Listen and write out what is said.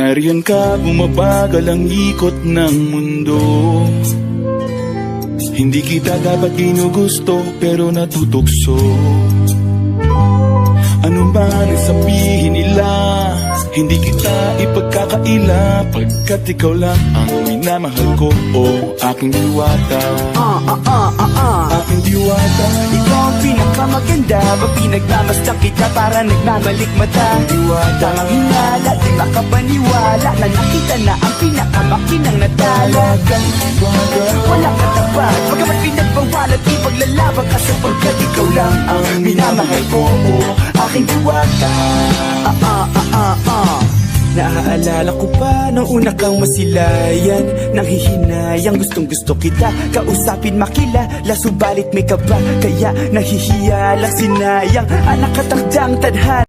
Nariyan ka, bumabagal ang ikot ng mundo. Hindi kita dapat ginugusto, pero natutokso. Ano man ang sabihin nila, hindi kita ipagkakaila, pagkat ikaw lang ang minamahal ko, aking diwata. Aking diwata. Ikaw ang pinakamaganda, pinagmamasdan kita para nagmamalikmata. Diwata. Tamang hinala, di makapaniwala na nakita na ang pinakamakinang natala. Walang katapat, pagkamat pinagbawalat, ipaglalaban ka sapagkat ikaw lang ang minamahal ko, aking diwata. Naaalala ko pa nung una kang masilayan, nang hihinayang gustong gusto kita kausapin, makilala, subalit may kaba, kaya nahihiya lang sinayang ang nakatakdang tadhana.